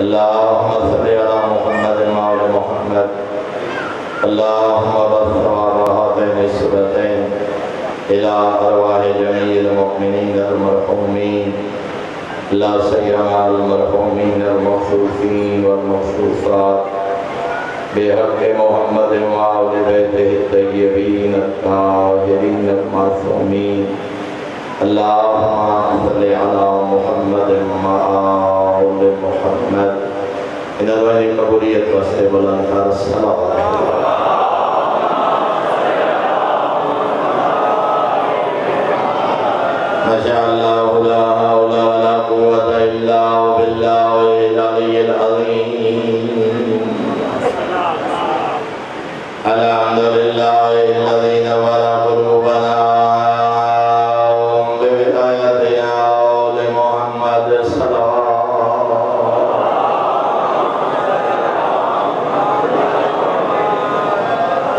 اللهم صل على محمد وعلى محمد اللهم بارك ثواب هاتين السورتين إلى أرواح جميع المؤمنين المرحومين لا سيما المرحومين المخصوصين والمخصوصات بحق محمد وآل بيته الطيبين الطاهرين المعصومين اللهم صل على محمد وآل محمد ان الوحی قبولیت واسطے بلند کر صلوات ما شاء الله لا حول ولا قوة إلا بالله العلي العظيم الحمد لله الذي نور قلوبنا بولايتنا لمحمد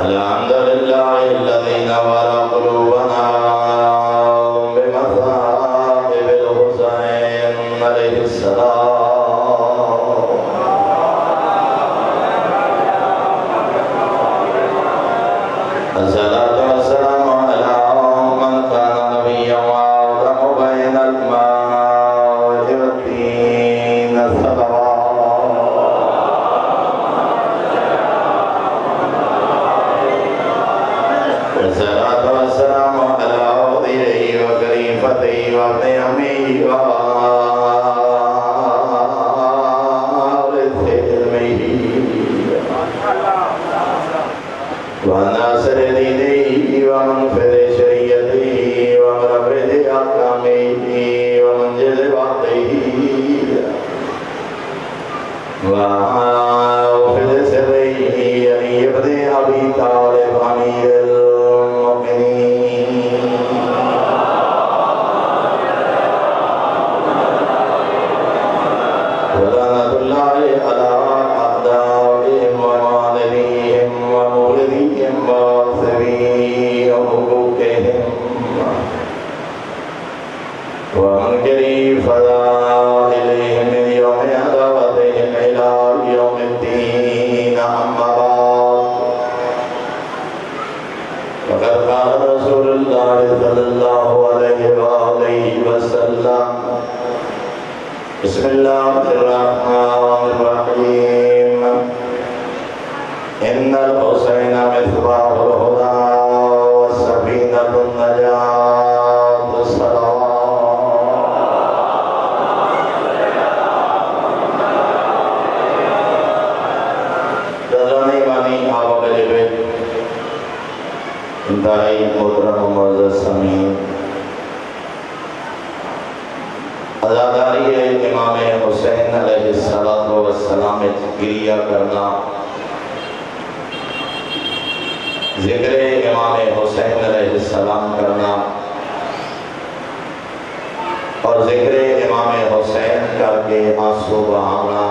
الحمد لله الذي نور قلوبنا بمصائب الحسين عليه السلام الصلاة والسلام على من كان نبيا وأعظم بين الماء والدين الصلاة والسلام على وضيعه وخليفته وابن عمه ووارث علمه وناصر دينه ومنفذ شريعته ومربد أحكامه ومنجز وعده وحافظ سره علي بن أبي طالب أمير المؤمنين ولعنة الله على أعدائهم ومعانديهم ومغرضيهم ومعصبي حقوقهم ومنكري فضائلهم من يوم عداوتهم إلى يوم الدين أما بعد فقد قال رسول الله صلى الله عليه وآله وسلم بسم الله الرحمن الرحيم إن الحسين مصباح الهدى وسفينة النجاة الصلاة انتہائی محترم و معزز سامعین، عزاداری امام حسین علیہ السلام گریہ کرنا، ذکر امام حسین علیہ السلام کرنا اور ذکر امام حسین کر کے آنسو بہانا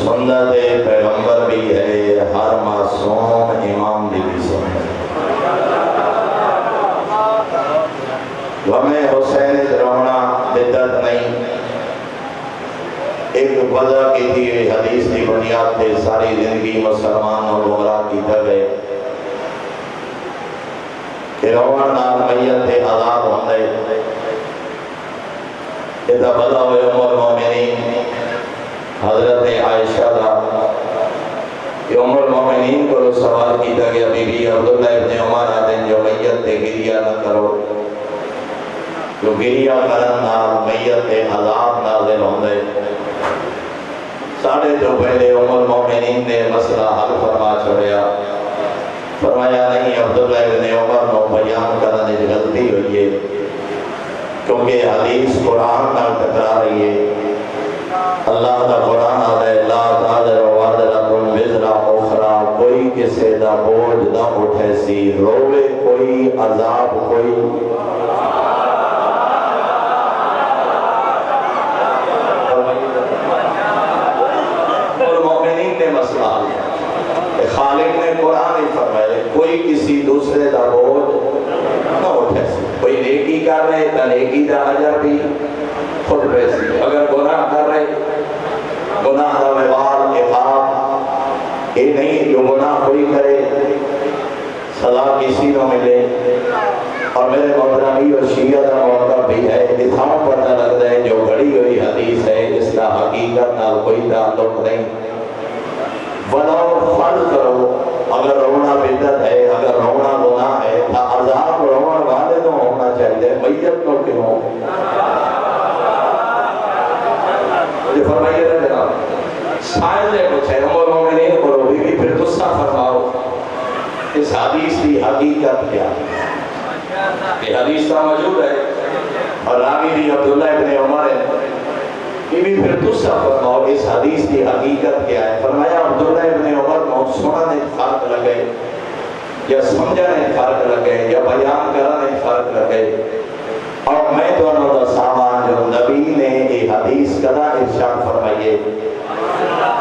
سنت پیغمبر بھی ہے، ہر معصوم امام بھی سنت۔ غم حسین رونا بدعت نہیں، ایک وجہ کی تھی حدیث کی بنیاد پہ ساری زندگی مسلمان اور گمراہ کیتا گئے کہ روان نال میت عذاب ہوندے۔ اذا بدا ہوئے ام المومنین حضرت عائشہ دا کہ ام المومنین کو سوال کیتا گیا بی بی عبداللہ ابن عمر آدن جو میت تے گریہ نہ کرو، جو گریہ کرن نال میت تے عذاب نازل ہوندے۔ ساڑھے جو پہلے ام المومنین نے مسئلہ حل فرما چھوڑیا، فرمایا نہیں عبداللہ ابن عمر نو بیان کرنے کی غلطی ہوئی ہے کیونکہ حدیث قرآن نال ٹکرا رہی ہے۔ اللہ دا قرآن آدھے لا تازر وادرکن وزر اخرى، کوئی کسے دا بوجھ نہ اٹھے سی، روے کوئی عذاب کوئی مسئلہ خالق نے قرآن ہی فرمائے کوئی کسی دوسرے دا بوجھ نہ اٹھے سی، کوئی نیکی کر رہے تا نیکی دا اجر بھی خود پیسی، اگر گناہ کر رہے کسی نو ملے اور میرے محترمی اور شیعہ کا موقع بھی ہے اتھاؤں پتہ لگتا ہے جو گھڑی ہوئی حدیث ہے اس کا حقیقت نہ کوئی تعلق نہیں ولو فرض کرو اگر رونا بدعت ہے اگر رونا گناہ ہے تو عذاب رونا والے تو ہونا چاہیے میت تو کیوں مجھے فرمائیے نا جناب سائل نے پوچھے ام المومنین کو بی بی پھر غصہ فرماؤ اس حدیث کی حقیقت کیا ہے یہ حدیث کا موجود ہے اور راوی بھی عبداللہ ابن عمر ہے بی بی پھر غصہ فرماؤ اس حدیث کی حقیقت کیا ہے فرمایا عبداللہ ابن عمر کو سننے فرق لگے یا سمجھنے فرق لگے یا بیان کرنے فرق لگے اور میں دونوں دا سامان جو نبی نے یہ حدیث کدا ارشاد فرمائیے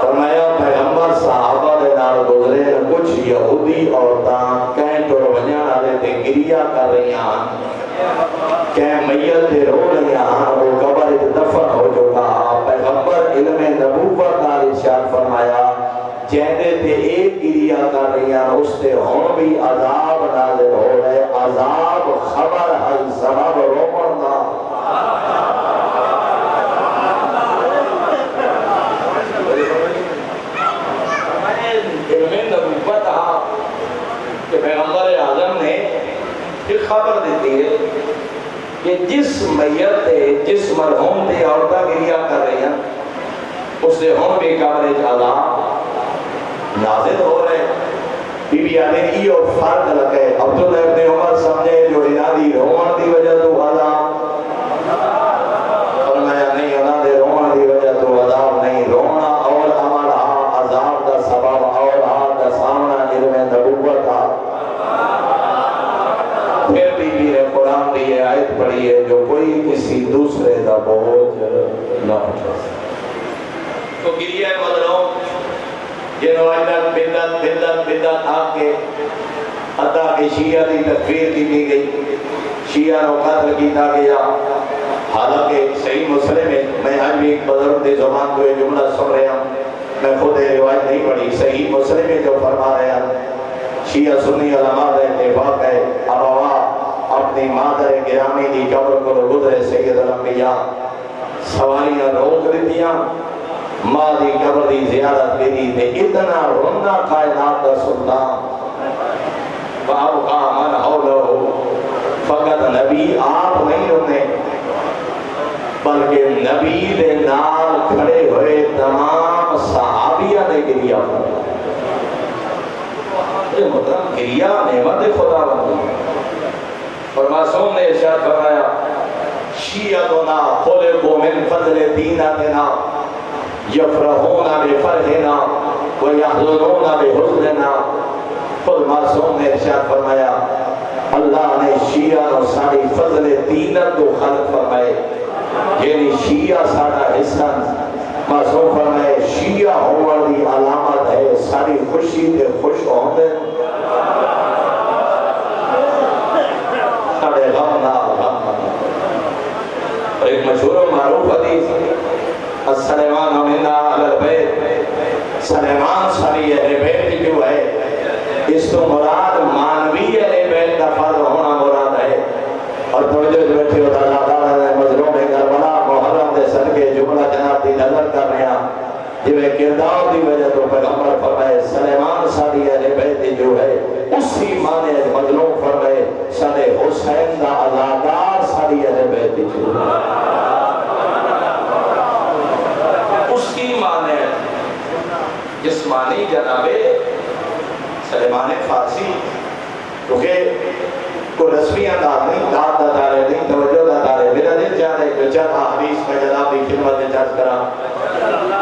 فرمایا پیغمبر صحابہ دے نال گزرے کچھ یہودی عورتاں کہیں ٹر ونجن والے تے گریا کر رہی ہیں کہیں میت تے رو رہی ہیں وہ قبر دفن ہو چکا پیغمبر علم نبوت نال ارشاد فرمایا جہدے تے ایک گریا کر رہی ہیں اس تے ہن بھی عذاب نازل ہو رہے عذاب خبر ہے سبب رومن دا کہ پیغمبر اعظم نے ایک خبر دیتی ہے کہ جس میت تے جس مرحوم تے عورتاں گریا کر رہی ہیں اس سے ہم بھی قبر عذاب نازل ہو رہے بی بی آدھیں یہ فرق لگے عبداللہ ابن عمر سمجھے جو انادی روان دی وجہ تو عذاب فرمایا نہیں انادی روان دی وجہ تو عذاب نہیں رونا اور ہمارا عذاب دا سبب اور دا سامنا علم نبوت تھا پھر بی بی نے قرآن دی آیت پڑھی ہے جو کوئی کسی دوسرے دا بوجھ نہ اٹھا تو گریہ مظلوم جنہوں بدعت آکے حتیٰ کہ شیعہ دی تکفیر کی گئی شیعہ نو قتل کیتا گیا حالانکہ صحیح مسلم ہے میں آج بھی ایک بزرگ دی زبان کو یہ جملہ سن رہا ہوں میں خود روایت نہیں پڑھی صحیح مسلم ہے جو فرما رہے ہیں شیعہ سنی علماء دا اتفاق ہے ابوا اپنی مادر گرامی دی قبر کو گزرے سید الانبیاء سواریاں روک دیتیاں ماں دی قبر دی زیارت دی تے اتنا رونا کائنات دا سلطان وَأَبْقَى مَنْ حَوْلَهُ فقط نبی آپ نہیں ہونے بلکہ نبی دے نال کھڑے ہوئے تمام صحابیہ نے گریا یہ مطلب گریا نعمت خدا بندی اور معصوم نے ارشاد فرمایا شیعتنا خلقوا من فضل دینتنا یفرحون بفرحنا ویحزنون بحزننا خود معصوم نے ارشاد فرمایا اللہ نے شیعہ اور ساری فضل دینت کو خلق فرمائے یعنی شیعہ سارا حصہ معصوم فرمائے شیعہ ہونے دی علامت ہے ساری خوشی تے خوش ہوندے سارے غم نہ اور ایک مشہور و معروف حدیث السلیمان منا علی البیت سلیمان ساری اہل بیت جو ہے اس تو مراد مانوی اہل بیت کا فرض ہونا مراد ہے اور توجہ جو بیٹھے ہوتا اللہ تعالیٰ نے مظلوم کربلا محرم دے صدقے جملہ جناب دی نظر کر رہے ہیں جو کردار دی وجہ تو پیغمبر فرمائے سلیمان ساری اہل بیت جو ہے اسی معنی مظلوم فرمائے سارے حسین دا عزادار ساری اہل بیت جو ہے اس کی معنی جسمانی جنابے سلیمان فارسی کیونکہ کوئی رسمی انداز نہیں داد دادارے نہیں توجہ دادارے میرا دل چاہ رہے جو چند حدیث میں جناب کی خدمت چرچ کرا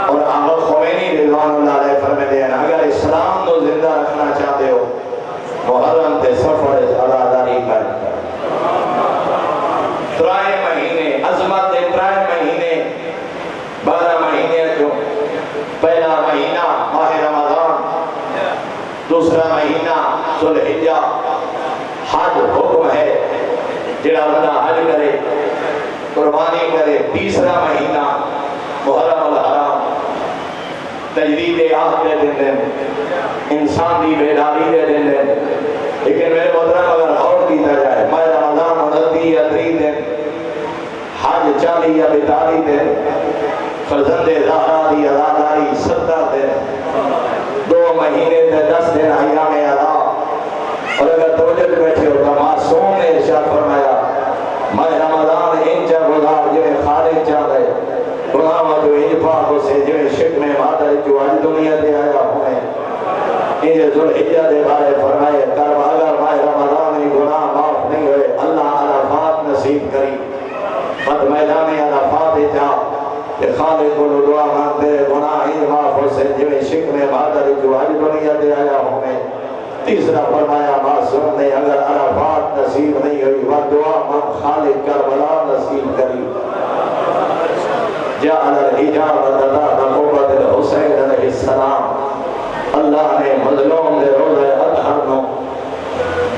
اور آقا خمینی رضوان اللہ علیہ فرماتے ہیں اگر اسلام کو زندہ رکھنا چاہتے ہو محرم تے سفر عزاداری کر ترائے مہینے عظمت دے ترائے مہینے 12 مہینے جو پہلا مہینہ ماہ رمضان دوسرا مہینہ ذوالحجہ حج حکم ہے جڑا بندہ حج کرے قربانی کرے تیسرا مہینہ محرم الحرام تجدید عہد دے دن انسان دی بیداری دے دن لیکن میرے محترم اگر غور کیا جائے ماہ رمضان 29 یا 30 دن، حج 40 یا 42 دن، فرزند زہرا دی عزاداری 70 دن، 2 مہینے تے 10 دن ایام ادا، اور اگر توجہ بیٹھے ہو تو معصوم نے ارشاد فرمایا ماہ رمضان انچا گزار جو خالق چاہے گناہ جو انفاق سے جو شک میں مادر جو آج دنیا دے آیا ہوئے یہ ذوالحجہ دے بارے فرمائے کرب اگر ماہ رمضان گناہ معاف نہیں ہوئے اللہ عرفات نصیب کری مد میدان عرفات جا کہ خالق کو دعا مانتے گناہ معاف سے جو شک میں مادر جو آج دنیا دے آیا ہوئے تیسرا فرمایا معصوم نے اگر عرفات نصیب نہیں ہوئی وہ دعا من خالق کربلا نصیب کری جعل الحجابۃ ذات قوت الحسین علیہ السلام اللہ نے مظلوم دے روزہ اطہر نو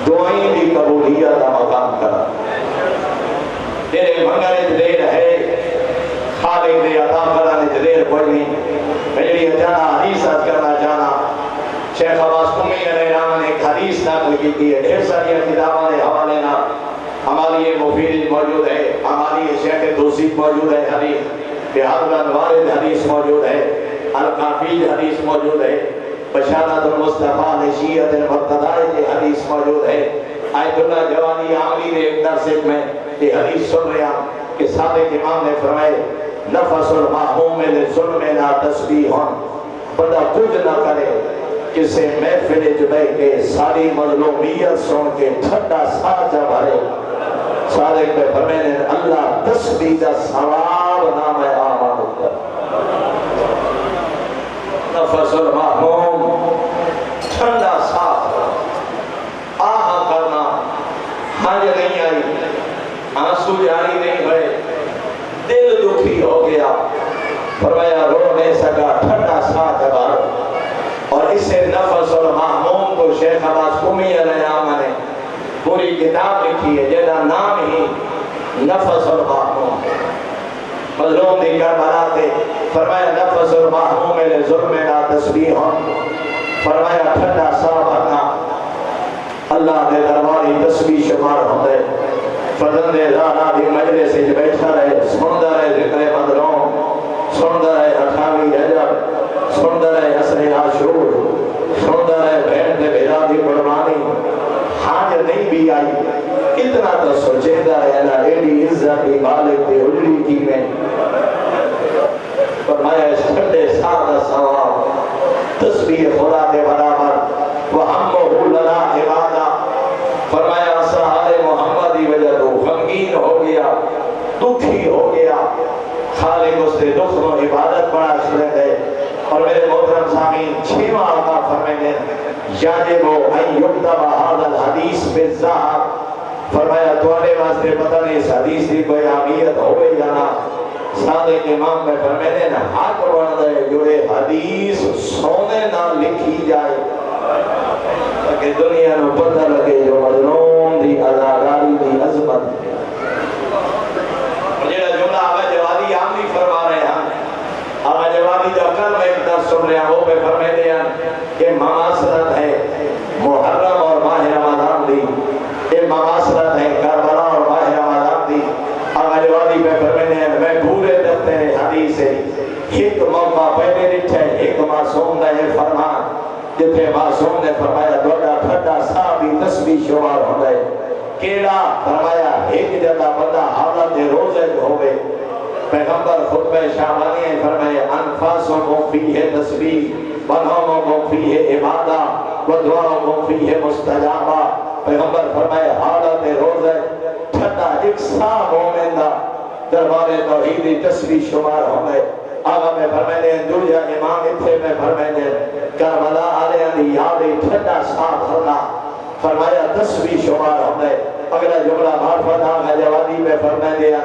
دعائیں دی قبولیت کا مقام کرا تیرے منگل دیر ہے خالق دے عطا کرنے دیر کوئی نہیں میری جانا حدیث آج کرنا چاہنا شیخ عباس قمی علیہ السلام نے ایک حدیث نقل کی تھی ڈھیر ساری کتابوں نے حوالے نہ ہماری یہ مفید موجود ہے ہماری شیخ توصیف موجود ہے حدیث بہار الوارد حدیث موجود ہے القافی حدیث موجود ہے بشارت المصطفیٰ نشیت المقتدائی کی حدیث موجود ہے آیت اللہ جوانی عاملی نے ایک درس میں یہ حدیث سن رہا کہ صادق امام نے فرمائے نفس المحموم للظلم لا تسبیح بندہ کچھ نہ کرے کسے محفل جبے کے ساری مظلومیت سن کے ٹھنڈا سانچہ بھرے صادق پہ فرمائے اللہ تسبیح کا ثواب نام آمد کر نفس المحموم ٹھنڈا صاف آہ کرنا ہنج نہیں آئی آنسو جاری نہیں ہوئے دل دکھی ہو گیا فرمایا رو نہیں سکا ٹھنڈا صاف بھر اور اس سے نفس المحموم کو شیخ عباس قمی علیہ السلام نے پوری کتاب لکھی ہے جیدہ نام ہی نفس المحموم مظلوم دی کربلا تے فرمایا نفس المحموم لظلم لا تسبیح فرمایا ٹھنڈا صاحب بھرنا اللہ دے درباری تسبیح شمار ہوندے فرزند زہرا دی مجلس سے بیٹھا رہے سندا رہے ذکر مظلوم سندا رہے 28 رجب سندا رہے عصر عاشور سندا رہے بہن دے بھیرا دی قربانی حاج نہیں بھی آئی اتنا تو سوچیدہ ہے اللہ ایڈی عزت مالک دے اجری کی میں فرمایا اس ٹھنڈے سادہ ثواب تسبیح خدا دے برابر وہمہ لنا عبادہ فرمایا اصحاب محمدی وجہ تو غمگین ہو گیا دکھی ہو گیا خالق اس سے دکھ و عبادت بڑا شرط ہے اور میرے محترم سامین 6واں آقا فرمائیں یاجب ان یکتب هذا الحدیث بالذات فرمایا توانے واسطے پتہ نہیں اس حدیث کی کوئی اہمیت ہوئے یا نہ صادق امام میں فرمائے نا حق بن دے جو یہ حدیث سونے نہ لکھی جائے تاکہ دنیا نو پتہ لگے جو مظلوم دی عزاداری دی عظمت اور جیڑا جملہ آقا جوادی عاملی فرما رہے ہیں آقا جوادی جو کل میں ایک درس سن رہے ہیں وہ پہ فرمائے دیا کہ مماثلت ہے محرم اور ماہ رمضان دی یہ مماثلت ہے کربلا اور ماہ رمضان دی آقا جوادی پہ فرمائے دیا میں پورے دفتر حدیث سے ایک موقع پہلے لکھے ایک معصوم نے یہ فرمان جتنے معصوم نے فرمایا دوڑا ٹھنڈا صحابی تسبیح شمار ہو گئے کیڑا فرمایا ایک جگہ بندہ حالت روزے ہوئے پیغمبر خطبہ شعبانی ہے فرمائے انفاسوں کو فیہ تسبیح بنہوں کو فیہ عبادہ ودعاوں کو فیہ مستجابہ پیغمبر فرمائے حالت روزے ٹھنڈا ایک سا مومن دا دربار توحیدی تسبیح شمار ہو گئے آقا میں فرمائے دوجہ امام اتھے میں فرمائے کربلا آلیہ دی یادی ٹھنڈا صاف کرنا فرمایا تسبیح شمار ہو گئے اگلا جملہ معرفت آقا جوادی میں فرمائے دیا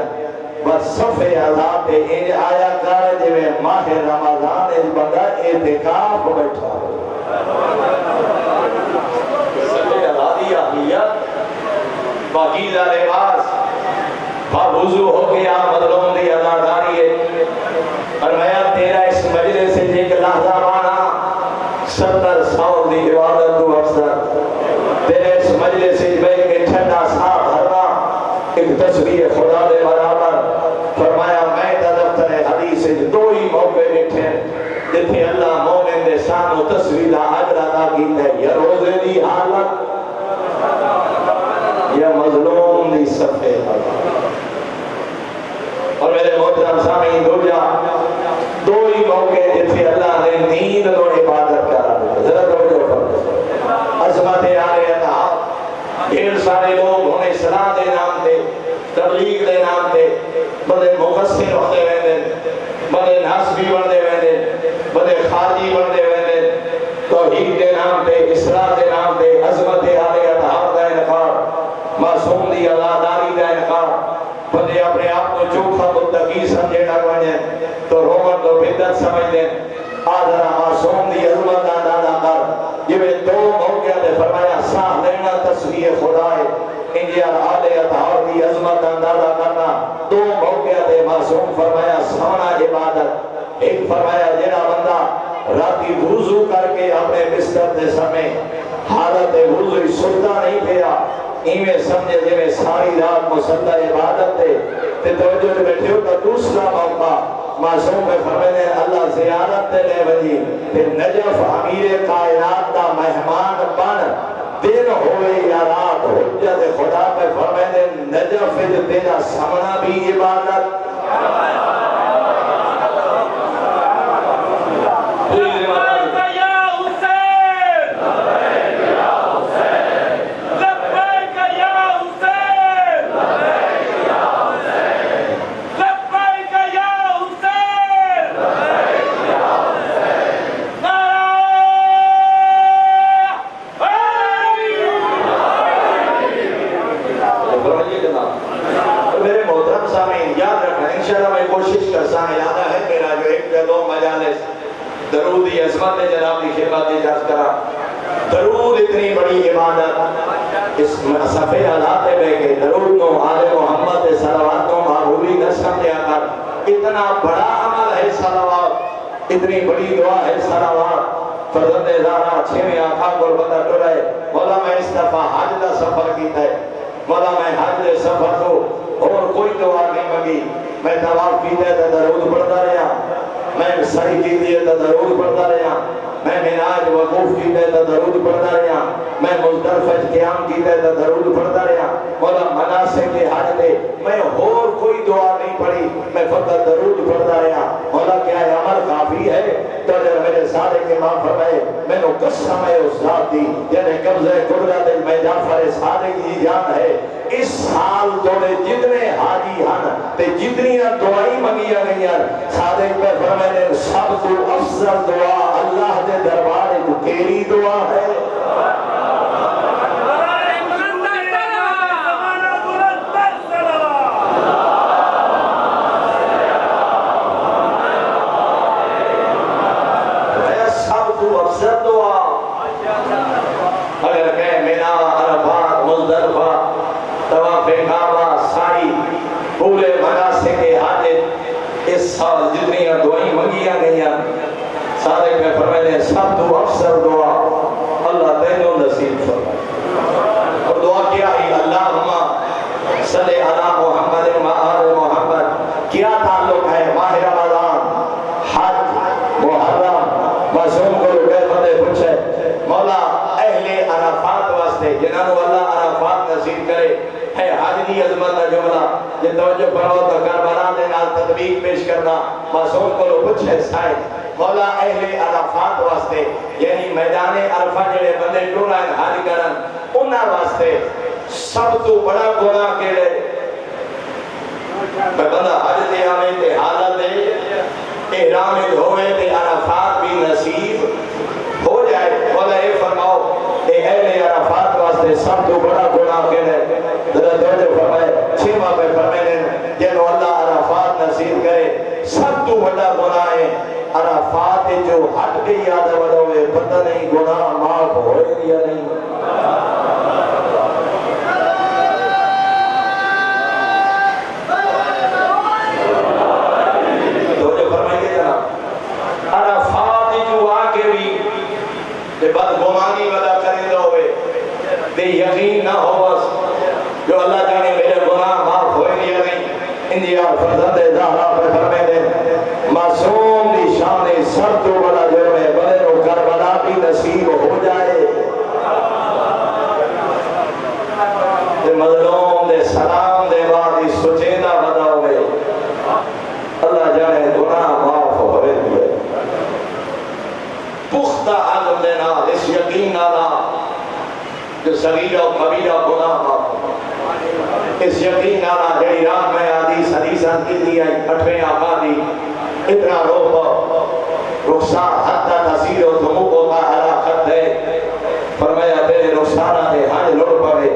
وصف عذاب ان آیا کار جوے ماہ رمضان اس بندہ اعتکاف بیٹھا صفح عذابی احلیت باقیدہ لباس وضو ہو گیا مظلوم دی عزاداری ہے فرمایا تیرا اس مجلس سے ایک لحظہ بانا 70 سال دی عبادت تو افسر تیرے اس مجلس بیٹھ کے ٹھنڈا صاف بھرنا ایک تصویر خدا دے برابر. فرمایا میں دفتر حدیث دو ہی موقع بیٹھے جتھے اللہ مومن دے سانو تصویر اجر ادا کیتا ہے. یا روزے دی حالت یا مظلوم دی صفحے. اور میرے محترم سامعین دو ہی موقع جتھے اللہ نے نیند نو عبادت کرا دیتا. ذرا توجہ فرمائیں. عظمت آلِ اطہار ڈھیر سارے لوگ ہونے اصلاح دے نام تے تبلیغ دے نام تے بڑے مفسر ہوتے ویندے بڑے ناسبی بڑھتے ویندے بڑے خارجی بڑھتے ویندے توحید دے نام تے اصلاح دے نام تے عظمت آلِ اطہار دا انکار معصوم دی عزاداری دا انکار بندے اپنے آپ کو چوکھا متقی سمجھے نہ بنے تو رومن تو بدعت سمجھ دیں. آدھرا معصوم دی عظمت ادا کر. یہ دو موقع نے فرمایا سانس لینا تصویر خدا ہے انجیل آلِ اطہار دی عظمت اندازہ کرنا. دو موقع دے معصوم فرمایا سونا عبادت. ایک فرمایا جڑا بندہ راتی وضو کر کے اپنے بستر دے سمے حالت وضو سجدہ نہیں پیا ایویں سمجھے جویں ساری رات مصلی عبادت تے توجہ تے بیٹھے ہو. تو دوسرا موقع معصوم میں فرمانے اللہ زیارت تے لے ونجی تے نجف امیر کائنات دا مہمان بن دن ہوئے یا رات حجت خدا پہ فرمانے نجف تیرا سمنا بھی عبادت. درود عظمت جناب کی خدمت اجازت کرا. درود اتنی بڑی عبادت اس صفحے حالات میں کہ درود نو آل محمد صلوات نو معمولی نہ سمجھا کر. اتنا بڑا عمل ہے صلوات اتنی بڑی دعا ہے صلوات. فرزند زہرا چھویں آنکھاں کو بندہ ٹرائے مولا میں اس دفعہ حج کا سفر کیتا ہے مولا میں حج دے سفر کو اور کوئی دعا نہیں مانگی. میں طواف کیتا ہے تو درود پڑھتا رہا میں سعی کی دیئے تو درود پڑھتا رہا میں مناج وقوف کی دے تو درود پڑھتا رہا میں مزدلفہ قیام کی دے تو درود پڑھتا رہا مولا مناسک کے حج دے میں اور کوئی دعا نہیں پڑھی میں فقط درود پڑھتا رہا. مولا کیا ہے عمل کافی ہے تو جب میرے صادق امام فرمائے میں نے قسم ہے اس ذات دی یعنی قبضہ قدرت میں جعفر صادق دی جان ہے اس سال توڑے جتنے حاجی ہن تے جتنی دعائی منگیا گئی ہیں صادق پہ فرمائے سب تو افضل دعا اللہ دے دربار کو تیری دعا ہے. سب تو افضل دعا اگر کہ مینا عرفات مزدلفہ طواف کعبہ سعی پورے مناسک حج اس سال جتنی دعائیں منگیا گئی ہیں صادق میں فرمائے سب تو افضل دعا اللہ تینوں نصیب فرمائے. اور دعا کیا ہے اللہم صلی علی محمد و آل محمد. کیا تعلق ہے ماہ رمضان حج محرم معصوم کو روکے بندے پوچھے مولا اہل عرفات واسطے جنہوں اللہ عرفات نصیب کرے ہے حج دی عظمت کا جملہ یہ توجہ فرماؤ تو کربلا دے نال تطبیق پیش کرنا معصوم کو پوچھے سائے مولا اہل عرفات واسطے یعنی میدان عرفہ جڑے بندے ٹورائیں حج کرن انہاں واسطے سب تو بڑا گناہ کیڑے بندہ حج دے آمیں تے حالت دے احرام ہوئے تے عرفات بھی نصیب ہو جائے. مولا اے فرماؤ اے اہل عرفات واسطے سب تو بڑا گناہ کیڑے ذرا توجہ فرمائے. چھواں پہ فرمائے جنہوں اللہ عرفات نصیب کرے سب تو بڑا گناہ ہے عرفات جو ہٹ کے یاد ہوئے پتہ نہیں گناہ معاف ہوئے یا نہیں. عرفات جو آگے بھی بدگمانی ودا کرے ہوئے بے یقین نہ صغیرہ و کبیرہ گناہ معاف۔ اس یقین آنا جڑی رات میں حدیثاں کی دیا 8ویں آقا دی اتنا روح رخسار حتی تصیر و دموع کا علاقت ہے، فرمایا تیرے رخسارہ دے ہاں لڑ پڑے،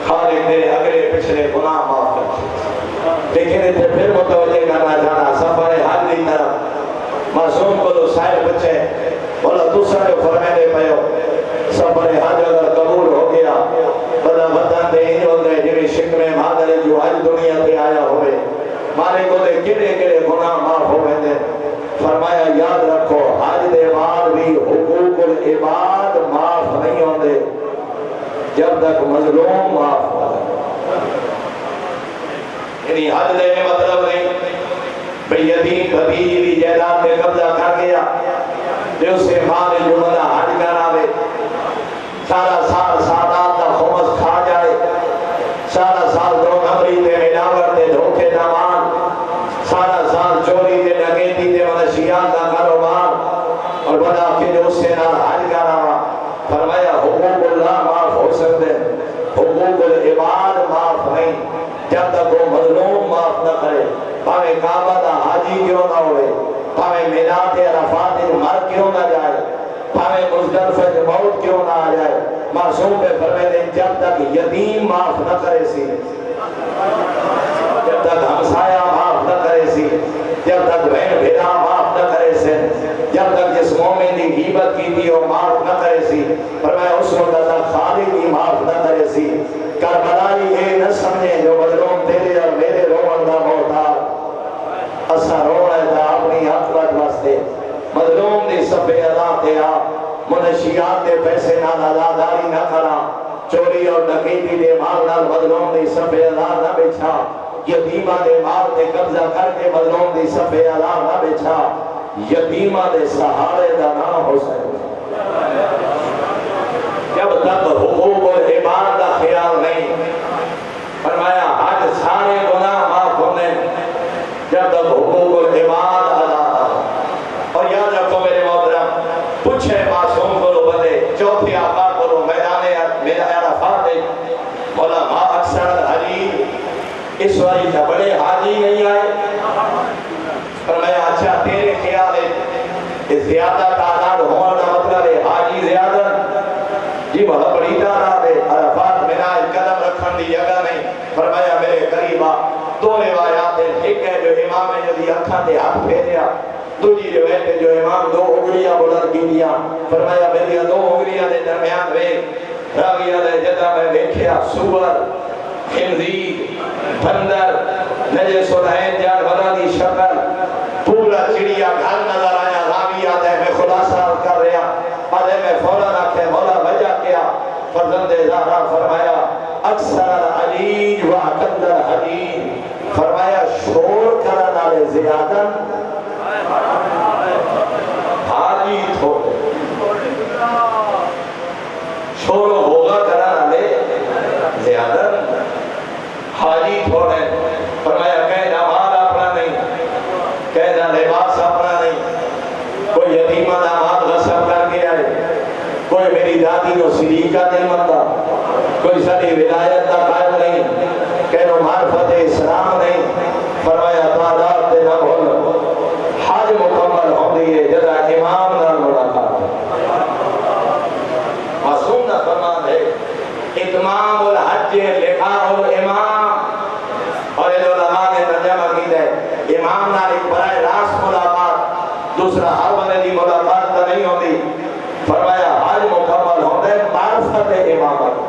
خالق تیرے اگلے پچھلے گناہ معاف کر۔ لیکن اتنے پھر متوجہ کرنا چاہنا سفر حج دی طرف معصوم کو تو سائل بچے بولا دوسرا جو فرمینے پہو سفر حج اگر قبول ہو گیا بدا وطن دے انج ہو گئے جنہی شکر مادر جو حج دنیا تے آیا ہوئے مانے کو دے کڑے کڑے گناہ معاف ہوئے دے۔ فرمایا یاد رکھو حج دے بعد بھی حقوق العباد معاف نہیں ہوندے جب تک مظلوم معاف ہو۔ یعنی حج دینے مطلب نہیں بھئی یتیم بھتیجی دی جائیداد پہ قبضہ کر گیا جو سے مال جملہ حج کراوے، سارا سال سادات کا خمس کھا جائے، سارا سال دو نمبری تے ملاوٹ تے دھوکے نمان، سارا سال چوری تے ڈکیتی تے منشیات کا کاروبار اور بدا کہ جو اس سے نال حج کراوا۔ فرمایا حقوق اللہ معاف ہو سکتے، حقوق العباد معاف نہیں جب تک وہ مظلوم معاف نہ کرے، پاوے کعبہ دا حاجی کیوں نہ ہوئے، پاوے میلاد عرفات مر کیوں نہ جائے، پاوے مزدلفہ موت کیوں نہ آ جائے، معصوم پہ فرمائے جب تک یتیم معاف نہ کرے سی، جب تک ہمسایہ معاف نہ کرے سی، جب تک بہن بھیڑا معاف نہ کرے سے، جب تک جس مومن دی غیبت کی تھی وہ معاف نہ کرے سی، فرمایا اس وقت تک خالق ہی معاف نہ کرے سی۔ کربلائی یہ نہ سمجھے جو مظلوم تیرے اور میرے رومن دا محتاج اسا رونا ہے اپنی آخرت واسطے، مظلوم دی صفحے ادا تے آ، منشیات دے پیسے نال اداداری نہ کرا، چوری اور ڈکیتی دے مال نال مظلوم دی صفحے ادا نہ بچھا، یتیمہ دے مال تے قبضہ کر کے مظلوم دی صفحے ادا نہ بچھا، یتیمہ دے سہارے دا نہ ہو سکے۔ جب تک حقوق و عباد کا خیال نہیں، فرمایا حج سارے گناہ معاف ہونے جب تک حقوق و عباد ادا نہ۔ اور یاد رکھو میرے محترم، پوچھے معصوم کو لو بندے چوتھی آقا کو لو میدان عرفات مولا ما اکثر الحجی اس واری سے بڑے حاجی نہیں آئے۔ فرمایا اچھا تیرے خیال ہے زیادہ تعداد ہونے کا مطلب ہے حاجی زیادہ جی بہت بڑی تعداد ہے، عرفات میں نہ قدم رکھن دی جگہ نہیں۔ فرمایا میرے قریبا دو روایات ہیں، ایک ہے جو امام نے جو اکھاں تے ہاتھ پھیریا، دوسری روایت ہے جو امام دو انگلیاں بلند کی دیا، فرمایا میری دو انگلیاں دے درمیان ویکھ، راویہ دے جگہ میں دیکھیا سور، خنزیر، بندر، نجس العین جانوراں دی شکل، پورا چڑیا گھر نظر آیا۔ راویہ دے میں خلاصہ کر رہا آدھے میں فوراً آکھے مولا وجہ کیا؟ فرزند زہرا فرمایا اکثر العلیج و اقل الحدید، فرمایا شور کرن والے زیادہ حاجی تھوڑے، شور و ہوگا کرن والے زیادہ حاجی تھوڑے۔ فرمایا کہنا مال اپنا نہیں، کہنا لباس اپنا نہیں، کوئی یتیمہ دا مال غصب کر کے آئے، کوئی میری دادی نو سلیقہ نہیں مانتا، کوئی ساری ولایت دا قائم نہیں، کہنو معرفت اسلام نہیں۔ فرمایا تعداد تے نہ بھول، حج مکمل ہو دیئے جدا امام نہ ملاقات۔ معصوم نہ فرمان ہے اتمام الحج لقاء الامام، اور یہ علماء نے ترجمہ کی ہے امام نال ایک براہ راست ملاقات، دوسرا ہر بندے دی ملاقات تو نہیں ہوتی۔ فرمایا حج مکمل ہوتا ہے معرفت امامت۔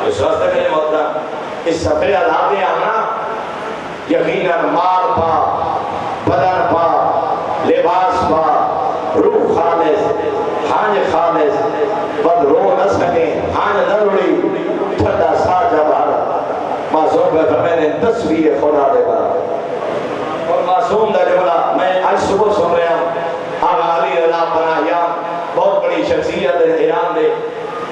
اس راستے میں محترم اس سفر علاقے آنا یقیناً مال پا، بدن پا، لباس پا، روح خالص، حاج خالص، بد رو نہ سکیں، حاج نہ رڑی، ٹھنڈا سا جب آرہا معصوم پہ فرمائے تصویر خدا دے بارا۔ اور معصوم دا جملہ میں آج صبح سن رہا ہوں، آغا علی رضا پناہیان بہت بڑی شخصیت ایران دے،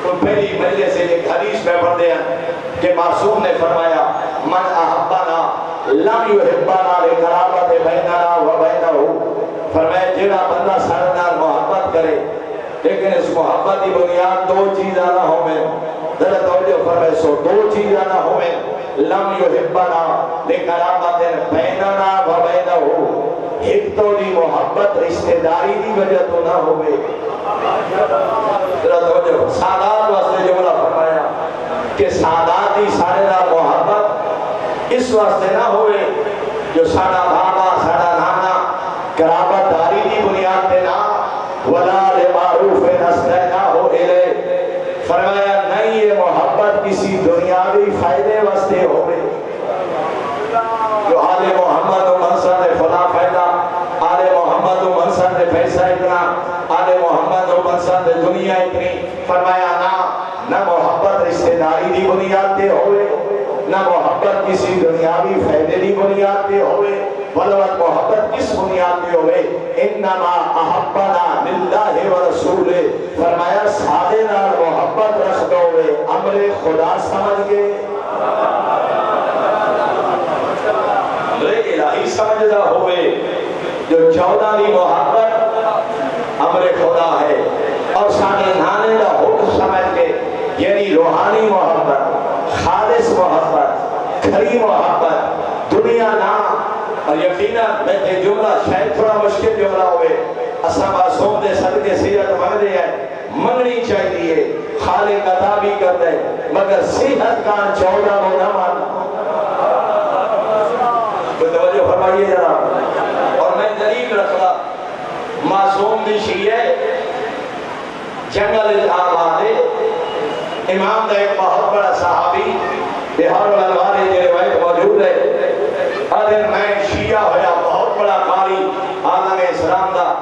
تو پہلی مجلس سے ایک حدیث میں پڑھتے ہیں کہ معصوم نے فرمایا من احبنا لم یحبنا لقرابت بیننا و بینہ، فرمایا جڑا بندہ سارے نال محبت کرے لیکن اس محبت کی بنیاد دو چیزاں نہ ہوئے. ذرا توجہ فرمائے سو دو چیزاں نہ ہوئے. لم یحبنا لقرابت بیننا و بینہ، ایک تو دی محبت رشتہ داری دی وجہ تو نہ ہوئے. ذرا توجہ، سادات واسطے جملہ فرمایا کہ سادات دی سارے نال محبت اس واسطے نہ ہوئے جو ساڑا بابا ساڑا نانا قرابت داری دی بنیاد پہ نہ، ولا لمعروف نستینا ہو الے، فرمایا نہیں یہ محبت کسی دنیاوی فائدے واسطے ہوئے جو آل محمد و منصر نے فلاں فائدہ، آل محمد و منصر نے پیسہ اتنا، آل محمد و منصر نے دنیا اتنی. فرمایا نہ محبت رشتہ داری دی بنیاد پہ ہوئے، نہ محبت کسی دنیاوی فائدے دی بنیاد پہ ہوئے، بلکہ محبت کس بنیاد پہ ہوئے؟ انما احبنا للہ و رسول، فرمایا سادے نال محبت رکھ دو ہوئے امر خدا سمجھ گئے، امر الہی سمجھدا ہوئے. جو 14 دی محبت امر خدا ہے اور سانے نانے دا حکم سمجھ کے، یعنی روحانی محبت، خالص محبت، کھری محبت، دنیا نہ. اور یقیناً میں یہ جملہ شاید تھوڑا مشکل جملہ ہوئے، اساں معصوم دے صدقے سیرت مانگتے ہیں، منگنی چاہیے، خالق عطا بھی کرتے ہیں، مگر صحت کا 14 وہ نہ ماننا. کوئی توجہ فرمائیے ذرا. اور میں دلیل رکھا معصوم دی شیعہ جنگل آباد امام دا ایک بہت بڑا صحابی بہار الانوار یہ روایت موجود ہے. آدھر میں شیعہ ہویا بہت بڑا قاری عالم اسلام دا،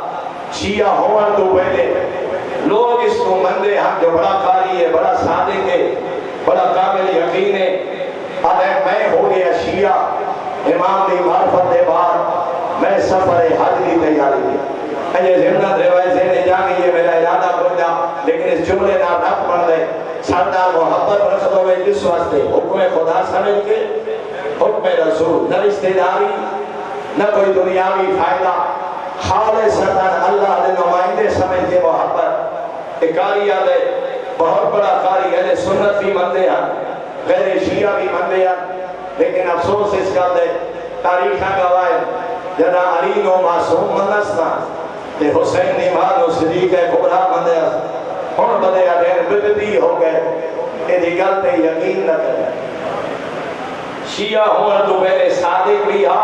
شیعہ ہون تو پہلے لوگ اس کو مندے ہم جو بڑا قاری ہے، بڑا صادق ہے، بڑا قابل یقین ہے. آدھر میں ہو گیا شیعہ امام دی معرفت دے بعد میں سفر حج کی تیاری کی. یہ زمنہ روایت سے نہیں جانگی یہ میرا ارادہ پہنچا، لیکن اس جملے نہ رکھ پڑھ دے سردار محبت رکھ دو میں جس واسطے حکم خدا سمجھ کے، حکم رسول، نہ رشتہ داری نہ کوئی دنیاوی فائدہ، خالصتاً اللہ دے نمائندے سمجھ کے محبت. ایک قاری آدھے بہت بڑا قاری اہل سنت بھی مندے ہیں، غیر شیعہ بھی مندے ہیں، لیکن افسوس اس کا دے تاریخہ گواہ جنا علی نو معصوم مندستا تے حسین امام و صدیق کبرا مندے ہن بدے اڈین بدتی ہو گئے. یہ گل تے یقین نہ کرے. شیعہ ہون تو پہلے صادق بھی ہا،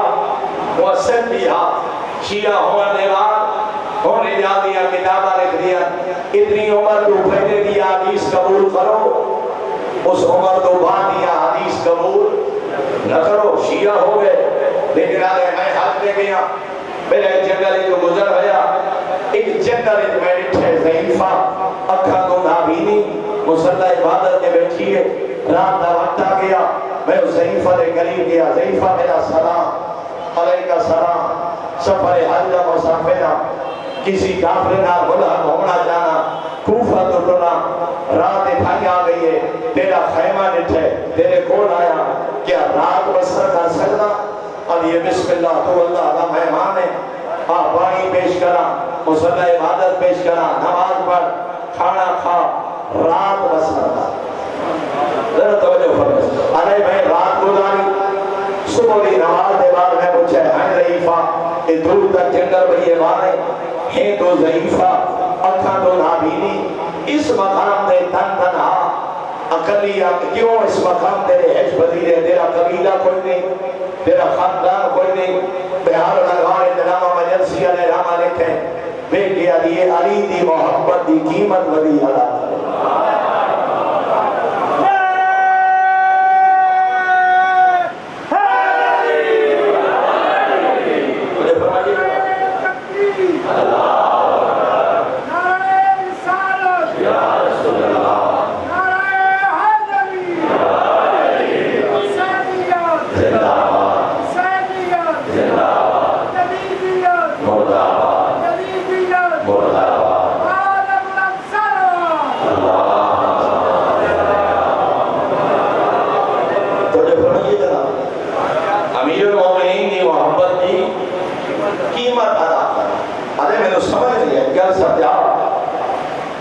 محسن بھی ہا. شیعہ ہون دے بعد ہونے جا دیا کتابہ لکھ دیا اتنی عمر تو پہلے دیا حدیث قبول کرو، اس عمر تو بعد دیا حدیث قبول نہ کرو. شیعہ ہو گئے. لیکن آگے میں حج دے گیا، میرے جنگل جو گزر گیا، ایک جنگل میں ڈٹھے ضعیفہ اکھا کو نابینی مسلح عبادت کے بیٹھی ہے. رات دا وقت آ گیا، میں اس ضعیفہ دے قریب گیا. ضعیفہ میرا سلام علیکہ السلام، سفر حج دا مسافرہ، کسی کافر نہ ملحق ہونا جانا، کوفہ تو ٹنا، رات بھائی آ گئی ہے، تیرا خیمہ ڈٹھے تیرے کول آیا، کیا رات بسر کر سکتا؟ اب یہ بسم اللہ تو اللہ کا مہمان ہے، آپ پانی پیش کرا، مصلی عبادت پیش کرا، نماز پڑھ، کھانا کھا، رات بسر کر. ذرا توجہ فرمائیں. ارے میں رات گزاری، صبح کی نماز کے بعد میں پوچھے ہیں ضعیفہ یہ دور تک جنگل میں یہ بانے ہیں تو ضعیفہ اکھا تو نابینی، اس مقام دے تن تنہا اقلیہ کیوں اس مقام تیرے حج بدیرے، تیرا قبیلہ کوئی نہیں، تیرا خاندان کوئی نہیں. بہار لگوار انتنامہ مجلسی علیہ رحمہ لکھیں بے گیا دیئے علی دی محبت دی قیمت ودی علا کرے.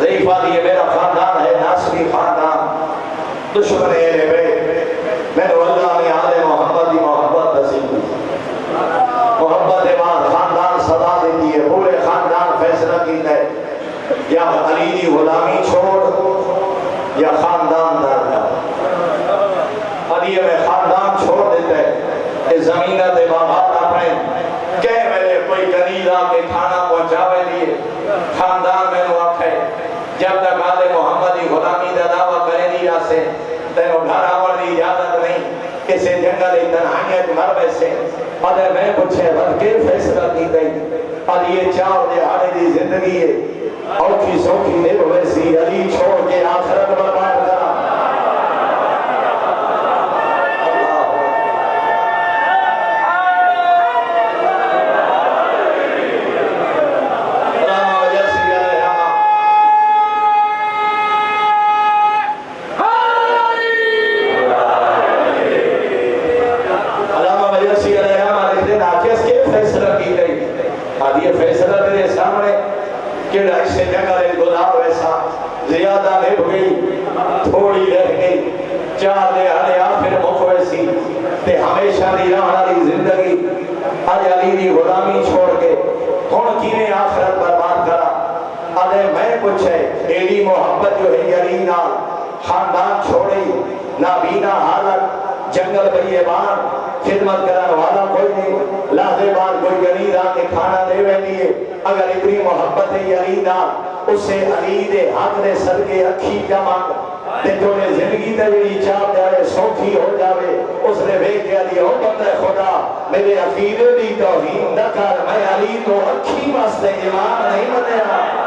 ضعیفہ دیے میرا خاندان ہے ناصری خاندان دشمن اہل بیت میں نے اللہ نے آل محمد دی محبت نصیب کی محبت بعد خاندان صدا دیتی ہے پورے خاندان فیصلہ کیتا ہے یا علی دی غلامی چھوڑ یا خاندان دار علی میں خاندان چھوڑ دیتا ہے اس زمینہ دے باغات اپنے کہہ میرے کوئی غریب آ کے کھانا پہنچاوے لیے خاندان میں وہ آکھے جب تک آل محمدی غلامی دا دعویٰ کرے دی آسے تینوں گھر آور دی اجازت نہیں کسے جنگل تنہائیت مر بیسے اور میں پوچھے بد کے فیصلہ کی گئی علی چاو دے آڑے دی زندگی ہے اوکھی سوکھی نے ویسی علی چھوڑ کے آخرت برباد کرا خاندان چھوڑی نابینا حالت جنگل بیابان خدمت کرنے والا کوئی نہیں لحظے بعد کوئی غریب آ کے کھانا دے ویندی اگر اتنی محبت ہے علی نال اسے علی دے حق دے صدقے اکھی جمع تے جوڑے زندگی دے جڑی چاہ جائے سوکھی ہو جاوے اس نے بیٹھ کے علی حکم دے خدا میرے عقیدے دی توہین نہ کر میں علی تو اکھی واسطے امام نہیں بنیا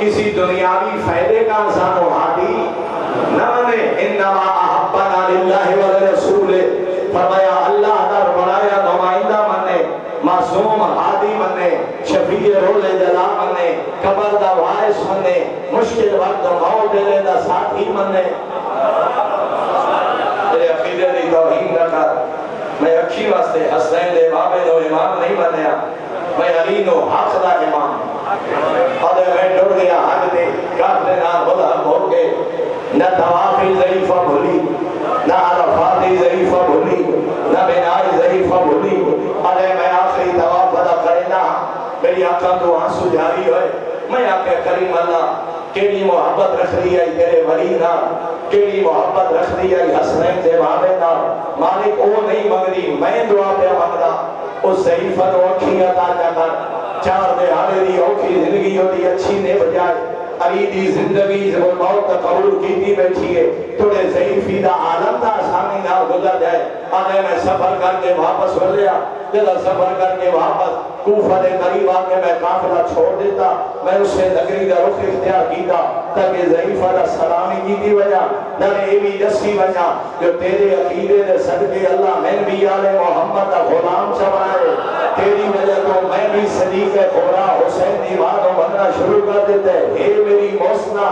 کسی دنیاوی فائدے کا انسانو ہادی نہ منے انما احبنا للہ والرسول فرمایا اللہ در بنایا نمائندہ منے معصوم ہادی منے شفیع رول جلا منے قبر دا وائس منے مشکل وقت موت دے دا ساتھی منے میرے عقیدے دی توہین نہ کر میں اکھی واسطے حسین دے بابے نو امام نہیں بنیا میں علی نو حق دا امام حضر میں ڈر گیا حق دے کافر نام بلہم ہو گئے نہ توافی ضعیفہ بھولی نہ عرفاتی ضعیفہ بھولی نہ بنائی ضعیفہ بھولی حضر میں آخری تواف ادا کرنا میری آنکھاں تو آنسو جاری ہوئے میں آکے کریم اللہ کیڑی محبت رکھ دی ہے تیرے ولی نا کیڑی محبت رکھ دی ہے حسنین سے بابے نا مالک او نہیں مگری میں دعا پہ مگدا اس ضعیفہ تو اکھی عطا کر چار دے ہارے دی اوکھی زندگی ہوتی اچھی نے بجائے علی دی زندگی سے وہ موت قبول کی دی بیٹھی ہے تھوڑے ضعیفی دا عالم دا آسانی نہ گزر جائے آنے میں سفر کر کے واپس ہو لیا جدا سفر کر کے واپس کوفہ دے قریب آ کے میں قافلہ چھوڑ دیتا میں اس سے نگری دا رخ اختیار کیتا تاکہ ضعیفہ دا سلامی کی دی وجہ نہ اے بھی دسی وجہ جو تیرے عقیدے دے صدقے اللہ میں بھی آل محمد دا غلام چمائے تیری وجہ تو میں بھی صدیق خدا ہو حسین دیوانوں بننا شروع کر دیتے ہیں. اے میری محسنہ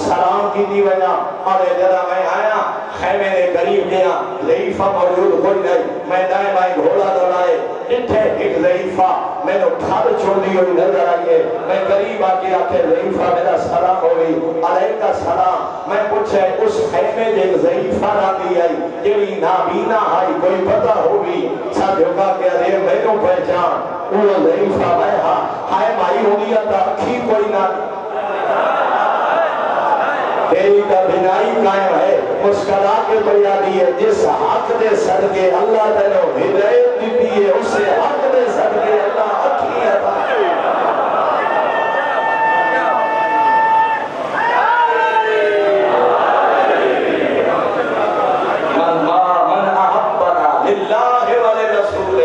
سلام کی دی وجہ اور جدا میں آیا خیمے نے قریب گیا, ضعیفہ موجود کوئی نہیں. میں دائیں بائیں گھوڑا دوڑائے اتھے ایک ضعیفہ میں نے کھال چھوڑی ہوئی نظر آئیے. میں قریب آکے آکے ضعیفہ میرا سلام ہوئی, علیکہ سلام. میں پوچھے اس خیمے جے ضعیفہ نہ دی آئی جیڑی نابینا آئی کوئی پتہ ہوگی. ساتھ ہوگا کہ ارے میں نو پہچان وہ ضعیفہ میں ہائے مائی ہوگی تا اکھی کوئی نہ تیری کا بنائی قائم ہے. مسکرا کے بیانی ہے جس حق دے صدقے اللہ تینوں ہدایت دیتی ہے اسے حق دے صدقے اللہ اکھی عطا ہے. من احبنا للہ ولرسول.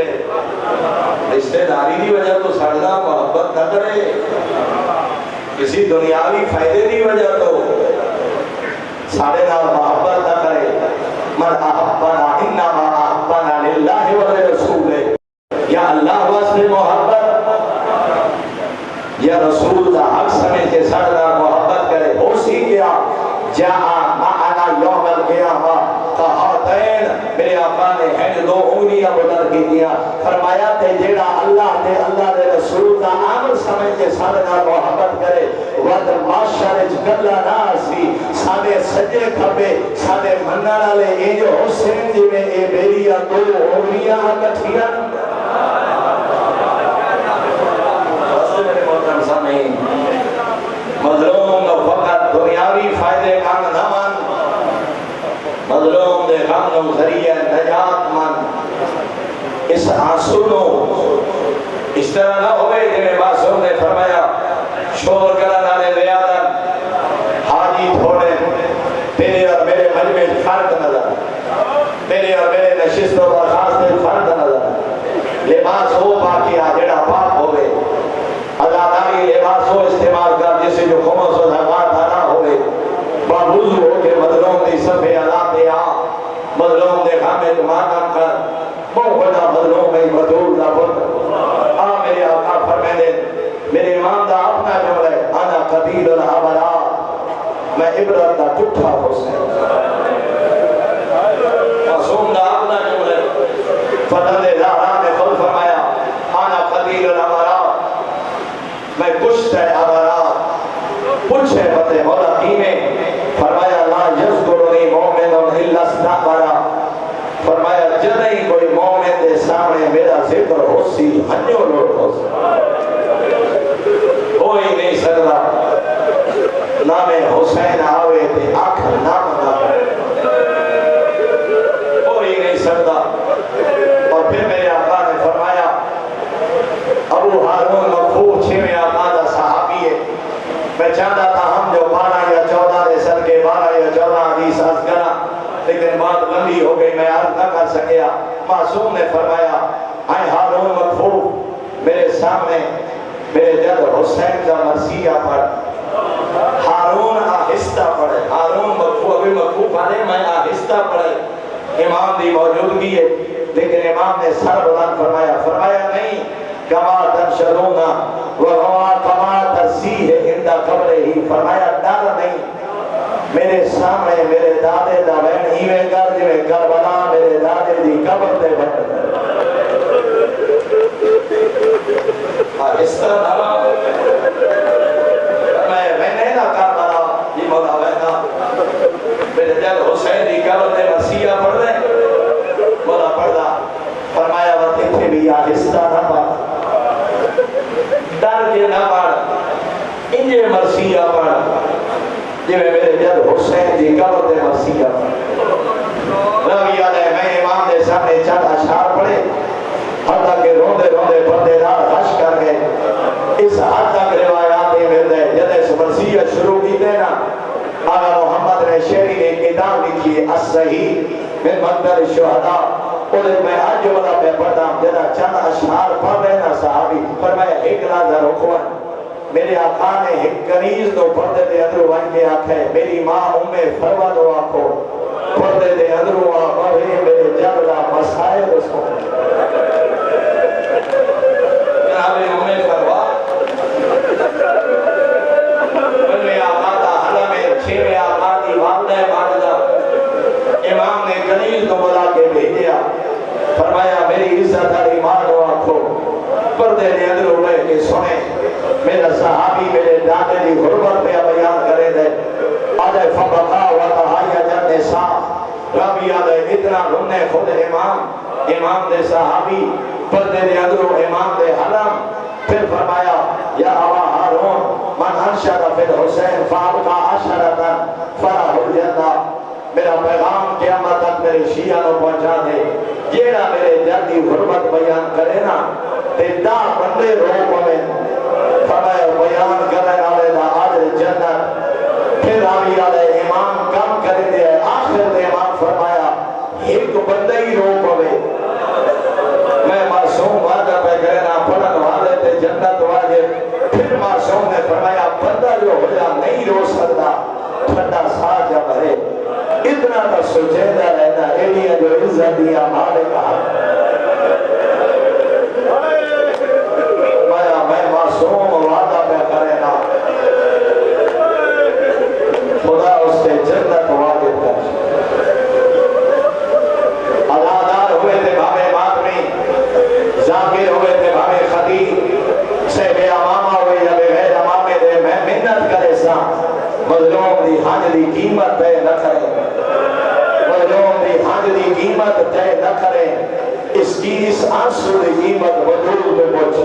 رشتہ داری دی وجہ تو سڑنا محبت نہ کرے, کسی دنیاوی فائدے دی وجہ تو سارے نال محبت نہ کرے. من احبنا انما احبنا للہ ولرسول. یا اللہ واسطے محبت یا رسول کا حق سمجھ کے سڑنا محبت کرے. ہو سی کیا جہاں معنا یوم القیامہ قہاتین, میرے آقا نے ہیں دو انگلیاں بلند کی دیا. فرمایا تے جیڑا اللہ دے رسول کا عمل سمجھ کے سارے نال محبت کرے ود معاشرے گلا نہ سی سارے سجے کھبے سارے منن والے اے جو حسین جی میں اے بیریاں دو انگلیاں اکٹھیاں. مظلوم فقط دنیاوی فائدے کا نہ من, مظلوم دے غم ذریعہ نجات من. اس آنسو نو اس طرح نہ ہوئے جنہیں باسوں نے فرمایا شور کرنا نے ریادت حاجی تھوڑے تیرے اور میرے مجمع فرق نظر, تیرے اور میرے نشست و برخاست فرق نظر. لباس ہو باقی آجڑا پاک ہوئے, عزاداری لباس ہو استعمال کر جسے جو خمس و زکاة نہ ہوئے. باوضو ہو کے مظلوم دی صفحے عذاب دے آ, مظلوم دے خامد ماتم کر, بہت بڑا مظلوم میں بدول دا بند آ. میرے آقا فرمیدے میرے امام دا اپنا جملہ ہے انا قبیل العبرات, میں عبرت دا ٹھٹھا حسین. معصوم دا اپنا جملہ ہے فتح زہرا نے خود فرمایا انا قبیل العبرات, میں کشت ہے عبرات. پوچھے فتح مولا قیمیں فرمایا لا یذکرنی مومن الا استغفر. فرمایا جدہیں کوئی مومن دے سامنے میرا ذکر ہو سی ہنیو لوٹ ہو سی, کوئی نہیں سکتا نام حسین آوے تے آخر نام نہ کرے, کوئی نہیں سکتا. اور پھر میرے آقا نے فرمایا ابو ہارون مغفور چھویں آقا دا صحابی ہے, میں چاہتا تھا ہم جو 12 یا 14 دے سر کے 12 یا 14 حدیث عرض کرا لیکن بات لمبی ہو گئی میں عرض نہ کر سکیا. معصوم نے فرمایا اے ہارون مغفور میرے سامنے میرے جد حسین کا مرثیہ پڑھ. ہارون آہستہ پڑھے, ہارون مغفور ابھی مغفور پڑھے میں آہستہ پڑھے. امام دی موجودگی ہے لیکن امام نے سر بلند فرمایا. فرمایا نہیں کما تنشرونا وہوا کما ترسیح اندہ قبر ہی. فرمایا ڈر نہیں, میرے سامنے میرے دادے دا بین ہی میں کر جو کربلا میرے دادے دی قبر دے بٹ اس طرح میں نے نہ کربلا یہ مولا بہنا میرے جل حسین دی قبر دے مرثیہ پڑھ دیں. مولا پڑھ دا فرمایا وقتی تھے بھی آہستہ نہ پڑھ, ڈر کے نہ پڑھ, انجے مرثیہ پڑھ جی میں میرے جد حسین دی قبر دے مرثیہ پڑھ. روی علیہ میں امام دے سامنے چند اشعار پڑھے حتیٰ کہ روندے روندے پردے دار غش کر گئے. اس حد تک روایات ہی مل دے جد اس مرثیہ شروع کی دینا. آقا محمد نے شہری نے کتاب لکھی ہے الصحیح من مقدر الشہداء. انہیں میں آج جو بڑا پہ پڑھتا ہوں جدہ چند اشعار پڑھ رہے نا صحابی فرمایا ایک لازہ رکھوان. میرے آقا نے ایک کنیز دو پردے دے اندرو بن کے آکھے میری ماں فروا دو آکھو پردے دے اندرو آکھے میرے جبلا مسائل اس کو جناب فروا کے سنے میرا صحابی میرے دادے دی غربت پہ بیان کرے دے آدھے فبقا و تحایا جن نساء ربی آدھے اتنا رنے خود امام دے صحابی پردے دے اندرو امام دے حرم پھر فرمایا یا ابا ہارون من انشد فی الحسین فابقا عشرتا فرح الجنہ میرا پیغام قیامت تک میرے شیعہ نو پہنچا دے جیڑا میرے جلدی غربت بیان کرے نا تے دا بندے رو پویں فرمایا بیان کرنے والے دا آج جنت پھر راوی والے امام کم کرے دے آخر دے امام فرمایا ایک بندے ہی رو پویں میں معصوم وعدہ پہ کرنا پڑھن والے تے جنت واجب پھر معصوم نے فرمایا بندہ جو ہویا نہیں رو سکتا ٹھنڈا سا جب ہے اتنا تو سوچیدہ رہنا ایڈیا جو عزت دیا مالک حق میں معصوم وعدہ پہ کرنا خدا اس سے جنت واجب کر ادادار ہوئے تھے بھاوے ماتمی ذاکر ہوئے تھے بھاوے خطیب سے بے امامہ ہوئے یا بے غیر امامے دے میں منت کرے سا مظلوم دی ہانج دی قیمت تے نہ کرے مظلوم دی ہانج دی قیمت تے نہ کرے اس کی اس آنسو دی قیمت وجود پہ پہنچ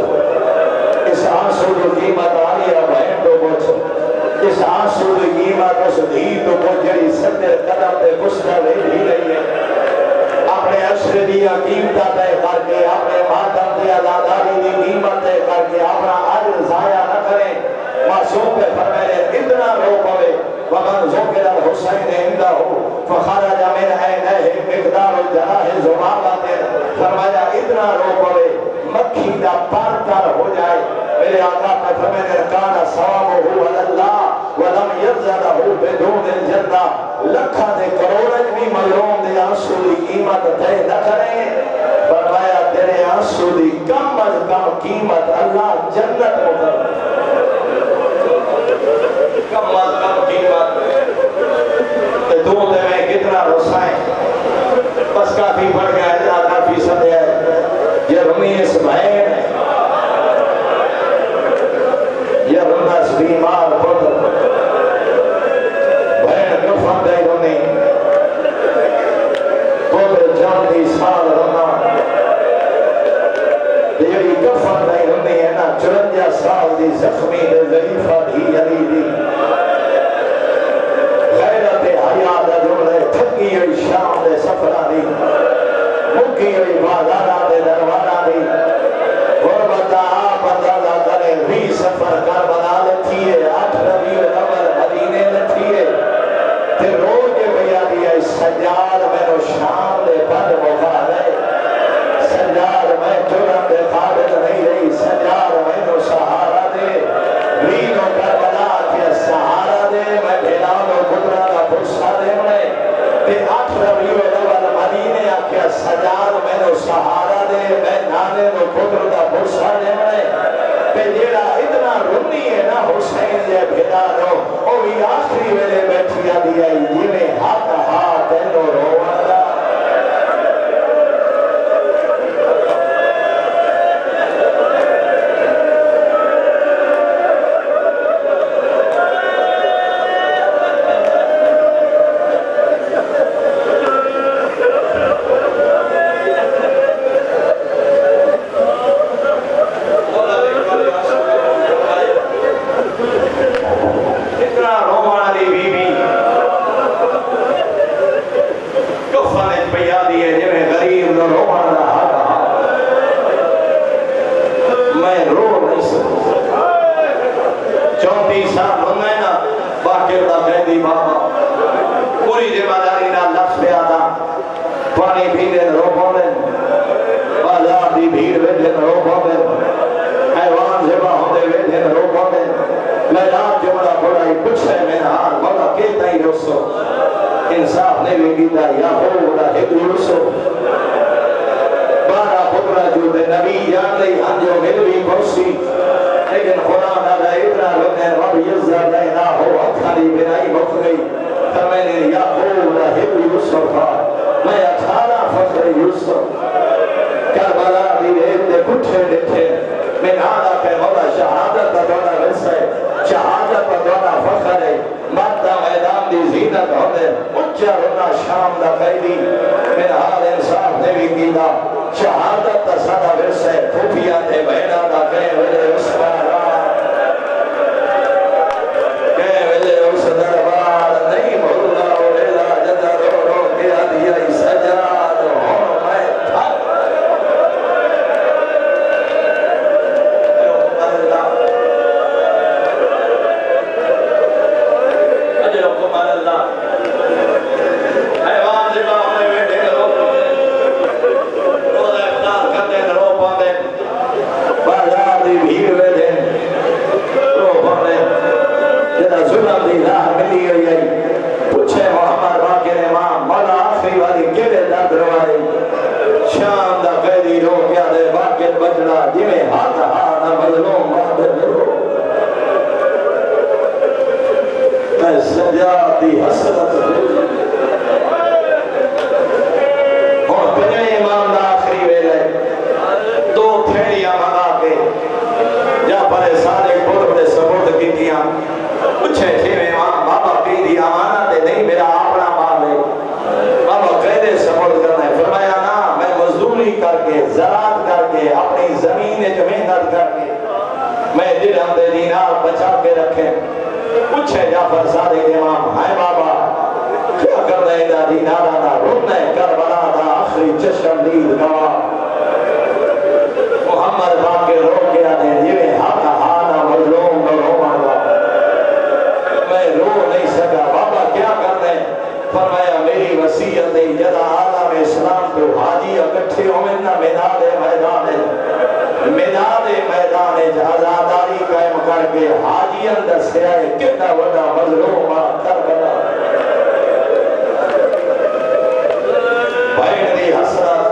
اس آنسو دی قیمت آلیا بہن تو پہنچ اس آنسو دی قیمت اس دھی تو پہنچ جڑی صدر قدم تے گسدہ لے بھی رہی ہے اپنے عشر دیا قیمتہ تے کر کے اپنے ماتم دیا داداری دی قیمت تے کر کے اپنا عجر ضائع نہ کریں معصوم پہ فرمائے اتنا رو پوے ومن ذکر الحسین اندہ فخرج من عینہ مقدار الجراح زبابات فرمایا اتنا رو پوے مکھی دا پار کر ہو جائے میرے آقا پہ فرمائے کانا ثوابہ اللہ ولم یرزدہ بدون الجنہ لکھا دے کروڑن بھی ملوم دے آنسو دی قیمت تے نہ کریں فرمایا تیرے آنسو دی کم از کم قیمت اللہ جنت مقرر کم از کم قیمت تے دو دے میں کتنا رسائیں بس کافی پڑھ گیا ہے کافی صدی ہے یہ رمی اس بہن ہے یہ رمس بیمار پتر بہن کفن دے رمی پتر جان دی سال رمہ دیری کفن دے رمی ہے نا 54 سال دی زخمی دے ضعیفہ دی علی دی غیرت حیاء دا جملے تھکی ہوئی شام دے سفرہ دی مکی ہوئی بازارہ دے دروارہ دی غربتہ آپ اندازہ کرے بھی سفر کر بنا لیتی ہے 8 ربیع الاول مدینے لیتی ہے تے روز بیا دیا اس سجاد میں نو شام دے پر موقع رہے سجاد میں جرم دے قابل نہیں رہی سجاد میں نو سہارا دے رینو کربلا کے سہارا دے میں بھیلانو قدرہ دا پرسا دے میں تے 8 ربیع الاول مدینے آکیا سجاد میں نو سہارا دے میں نانے نو قدرہ دا پرسا دے میں تے جیڑا اتنا رنی ہے نا حسین جے بھیلانو اوہی آخری ویلے بیٹھیا دیا جیویں ہاتھ ہاتھ اینو رواندا انصاف نے بھی کیتا یا ہوگا ہد یوسف 12 پترہ جو دے نبی جان لئی ہم جو مل بھی پہنچی لیکن خدا نہ دے اتنا لگنے رب عزت دے نہ ہو اتھاری بنائی مک گئی فرمائنے یا ہوگا ہد یوسف میں 18 فخر یوسف کربلا دی ریت دے کٹھے ڈٹھے میں نادا پہ مولا شہادت کا دونا ورثہ ہے، شہادت کا دونا فخر ہے، مادہ میدان دی زینت ہوندے اچھا ہونا شام دا قیدی میرا حال انصاف نے بھی کیتا شہادت کا سادہ ورثہ ہے، پھوپیاں تے بہنا دا کہیں ویلے اس بارات کہیں ویلے اس دربار نہیں مولا ویلا جدا رو رو کے آدھیا سجاد ہوں میں تھا سجادی حسرت اور پہلے امام دا آخری ویلے دو تھیڑیاں منگا کے جا پرے سارے بڑھ بڑے سبوت کیتیاں پوچھے تھے امام بابا کی دی امانت ہے نہیں میرا اپنا مال ہے بابا قیدے سبوت کرنا ہے فرمایا نا میں مزدوری کر کے زراعت کر کے اپنی زمین جو محنت کر کے میں درہم دے دینار بچا کے رکھے پوچھے جعفر صادق امام ہائے بابا کیا کر رہے دا دینارہ دا رکنے کربلا دا آخری چشم دید گواہ محمد باقر رو گیا دے جوے حق ہانا مظلوم کا رو مانگا میں رو نہیں سکا بابا کیا کر رہے فرمایا میری وسیعت ہے جدا عالم اسلام تو حاجی اکٹھے ہوئے میدان میدان آزاداری قائم کر کے حاجیان دستے آئے کتنا وڈا مظلوم کربلا بھائن دی حسرت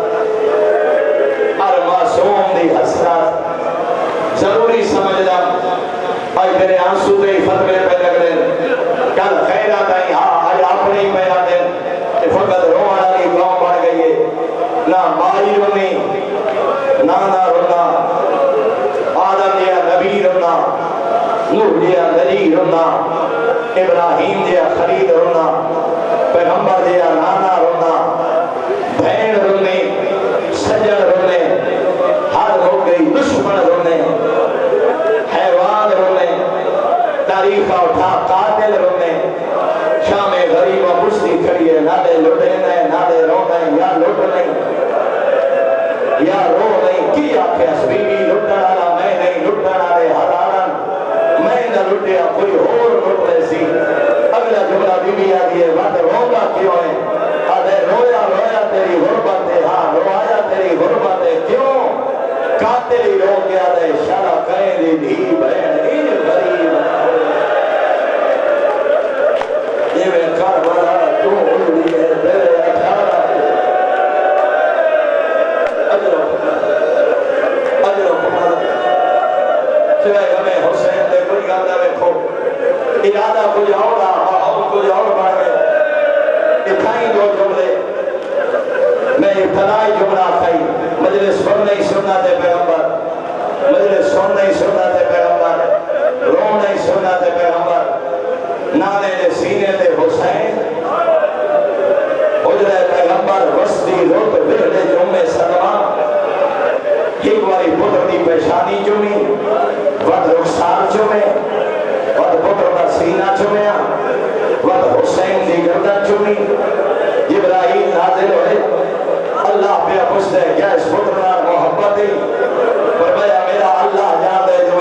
اور معصوم دی حسرت ضروری سمجھنا آج میرے آنسو دے فتوے پہ لگ رہے کل خیرات آئی ہاں آج اپنے ہی پہلا دن کہ فقط روحانا کی قوم بڑھ گئی ہے نہ مائی رونی نانا رونا آدم دیا نبی رونا نوح دیا نبی رونا ابراہیم دیا خلید رونا پیغمبر دیا نانا رونا بہن رونے سجن رونے ہر ہو گئی دشمن رونے حیوان رونے تاریخ اٹھا قاتل رونے شام غریب و مشتی کھڑی ہے نالے لٹے نہیں نالے رونے یا لٹ نہیں یا رو نہیں کی آکھے بی بی لٹن آلا میں نہیں لٹن آلے حلالن میں نہ لٹیا کوئی اور لٹ لے سی اگلا جملہ بی بی آدھی ہے بات روگا کیوں ہے آدھے رویا رویا تیری غربت ہے ہاں رویا تیری غربت ہے کیوں قاتلی رو گیا دے شرع قیدی دھی بہن ان غریب یہ میں کربلا تو اڑی ہے تیرے اٹھارہ سوائے ہمیں حسین دے کوئی گاندہ رکھو ارادہ کچھ اور اور کچھ اور بڑھ گئے اتھائی دو جملے میں ابتدائی جملہ کھائی مجلس سن نہیں سننا تھے پیغمبر مجلس سن نہیں سننا تھے پیغمبر رو نہیں سننا تھے پیغمبر نانے دے سینے دے حسین حجرہ پیغمبر وسطی روت بھرلے جمعے سلمہ ایک باری پتر دی پیشانی چومی ود رخسار چومے ود پتر دا سینہ چومیا ود حسین دی گردن چومی جبرائیل نازل ہوئے اللہ پہ پوچھتے کیا اس پتر نال محبت دی فرمایا میرا اللہ جان دے جو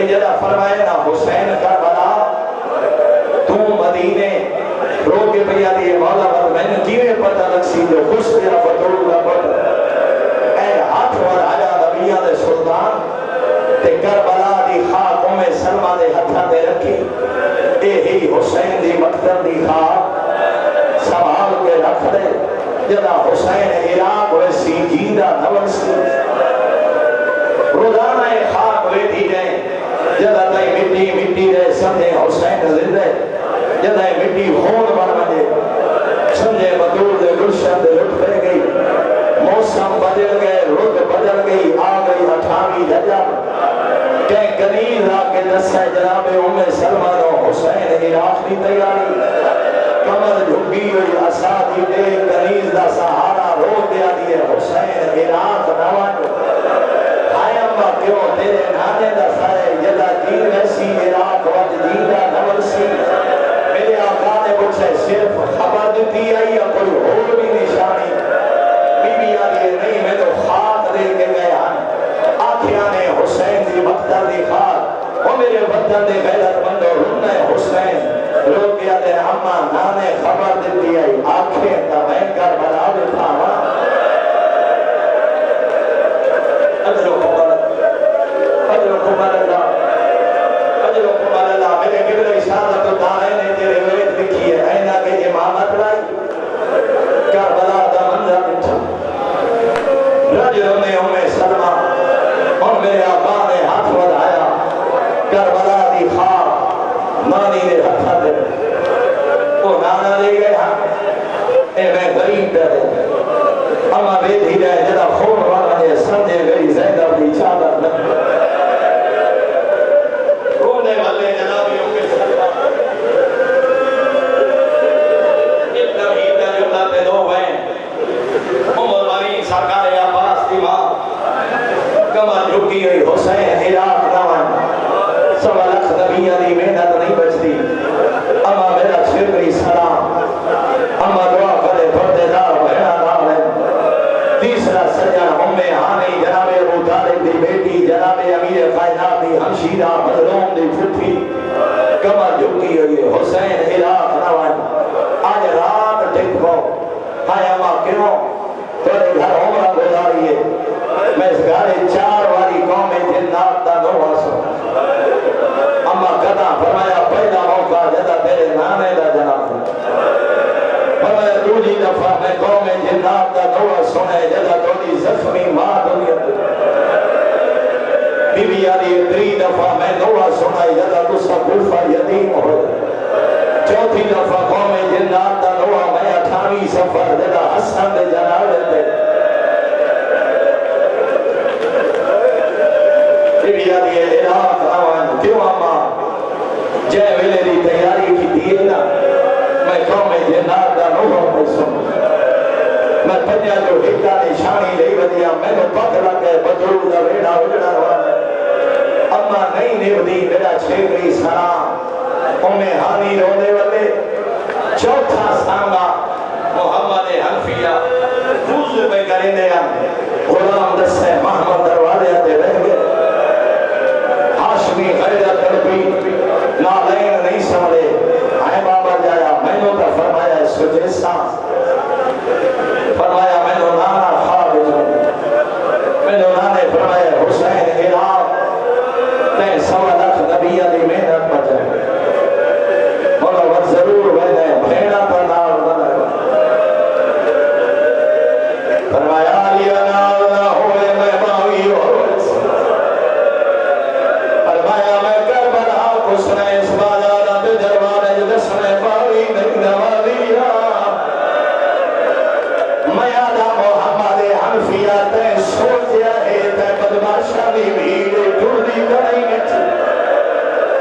کہ جدا فرمائے نا حسین کربلا تو مدینے رو کے پیا دیئے مولا ور میں نے کیویں پتہ لکسی جو خوش تیرا بطول کا پتہ اے ہاتھ ور آجا نبیہ دے سلطان تے کربلا دی خاک میں سلمہ دے ہتھا دے رکھی اے ہی حسین دی مقتل دی خاک سوال کے رکھ دے جدا حسین عراق ویسی جیدہ نور سی روزانہ خاک ہوئے دی جائیں جدا تائی مٹی مٹی رہے سمجھے حسین زندے جدا مٹی خون بن بنے سمجھے مدور دے گلشن دے لٹ پہ گئی موسم بدل گئے رد بدل گئی آ گئی 28 رجب کہ کنیز آ کے دسے جناب سلمہ و حسین عراق کی تیاری کمر جھگی ہوئی اسادی دے کنیز دا سہارا رو دیا دیئے حسین عراق نوان ہائے اممہ کیوں تیرے نانے دا سائے جدا دین ایسی عراق وقت دیدہ نور سی میرے آقا نے مجھے صرف خبر دیتی آئی یا کوئی اور بھی نشانی بی بی آئیے نہیں میں تو خاک دے کے گئے ہیں آنکھیاں نے حسین دی مقتل دی خاک وہ میرے وطن دے غیرت مند و رنہ حسین لوگ کیا دے اممہ نانے خبر دیتی آئی آنکھیں تا میں کر بنا دیتا ہوا اجرکم اللہ میرے قبل اشارت و دائیں نے تیرے ویت لکھی ہے اینا کے امامت لائی کربلا دا منظر بچھا رجل نے سلمہ اور میرے آقا نے ہاتھ بڑھایا کربلا دی خواہ نانی نے ہتھا دے وہ نانا لے گئے ہاں اے میں غریب دے دے اما بیت ہی رہے جدا خون والا نے سمجھے گئی زیدہ دی چادر لگ رونے والے جنابیوں کے سلمہ اتنا ہی تجربہ پہ دو بین عمر وانی سرکار عباس دی ماں کمر جھکی ہوئی حسین عراق نوان سوا لکھ نبیہ دی محنت نہیں بچتی اما میرا چھپری سلام اما دعا کرے پردے دار بہنا دار تیسرا سجن ہانی جناب ابو طالب دی بیٹی جناب امیر کائنات دی ہمشیرہ مظلوم دی پھٹھی کمر جھکی ہوئی حسین عراق نوان آج رات ٹک پاؤ ہائے اما کیوں تھوڑے گھر عمرہ گزاریے میں اس گھرے 4 واری قوم جنات دا نوہ سو اما قدہ فرمایا پہلا موقع جدا تیرے نانے دا جناب فرمایا دوجی دفعہ میں قوم جنات دا نوہ سنے جدا توڑی زخمی ماں دنیا بی بی آلی 3 دفعہ میں نوہ سنے جدا دوسرا گلفہ یتیم ہو چوتھی دفعہ قوم جنات دا نوہ میں 28 سفر جدا حسن دے جناب دے بی آلی عراق آوان کیوں اما جے ویلے دی تیاری کی دیئے نا میں قوم جنات دا نوہ میں سن میں پنجا جو ہکا نشانی لئی ودیا میں نے پکڑا کے بدرو دا ویڑا اجڑا روانا اما نہیں نیودی میرا چھیکری سلام ہانی رونے والے چوتھا سانگا محمد حنفیہ روز میں کریں دے غلام دستے محمد دروازے آتے رہ گئے ہاشمی غیرہ تربی نالین نہیں سملے آئے بابا جایا میں نے تو فرمایا اس کو جیسا فرمایا میں نے نانا خواب جو میں نے نانے فرمایا حسین عراق تے سوا لکھ نبی علی محنت بچائے مولا وقت ضرور بہنے بھیڑا پر نال بنا فرمایا علی نال نہ ہوئے میں باوی ہوئے فرمایا میں کربلا کو سنے اس بازارہ دے دربارے جو سنے باوی نہیں نوالیا میں آدھا محمد حنفیہ تے سوچیا ہے تے بدماشا دی بھیڑ ٹھوڑی کرائی گئی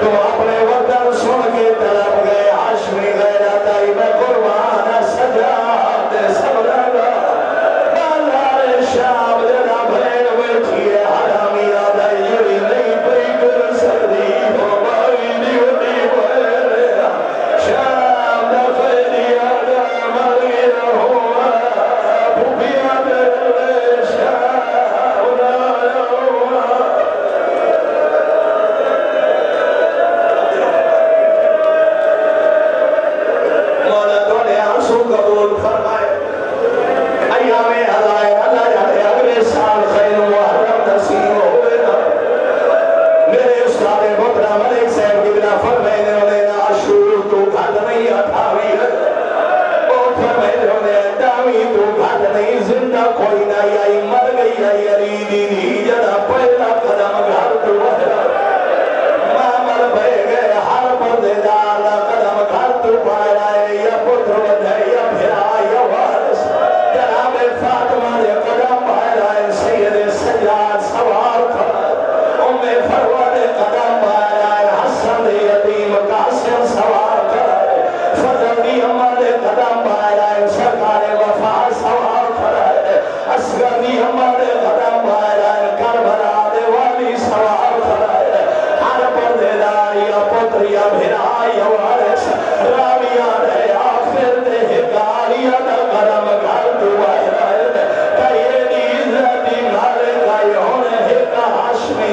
تم اپنے وطن سن کے طلب گئے ہاشمی غیرت آئی میں قربان سجاد سب لگا بازار شام جنا بھین بیٹھی ہے حرامی آدھائی جوڑی نہیں پئی کر سکتی ہو باوی دیوٹی بھین شام دفعی آدھا ملی رہو بھوپیا دے نہ کوئی نہ آئی مر گئی آئی عریدی دی جڑا پہلا قدم گھر تو آیا مامر بے گئے ہر پردے دار قدم گھر تو پایا ہے یا پتر ودھے یا بھرا یا وارث جناب فاطمہ دے قدم پایا ہے سید سجاد سوار کھڑا فروا دے قدم پایا ہے حسن دے یتیم قاسم سوار کھڑا ہے فضل دی امہ دے قدم پایا ہے سرکار وفا سوار کھڑا ہے اصغر دی امہ دے قدم پایا ہے کربلا دے والی سوار کھڑا ہے ہر پردے دار یا پتر یا بھرا یا وارث راویہ دے آخر دے ہکاریہ دا قدم گھر تو آیا ہے کئی عزت دی گھر کئی ہونے ہکا ہاشمی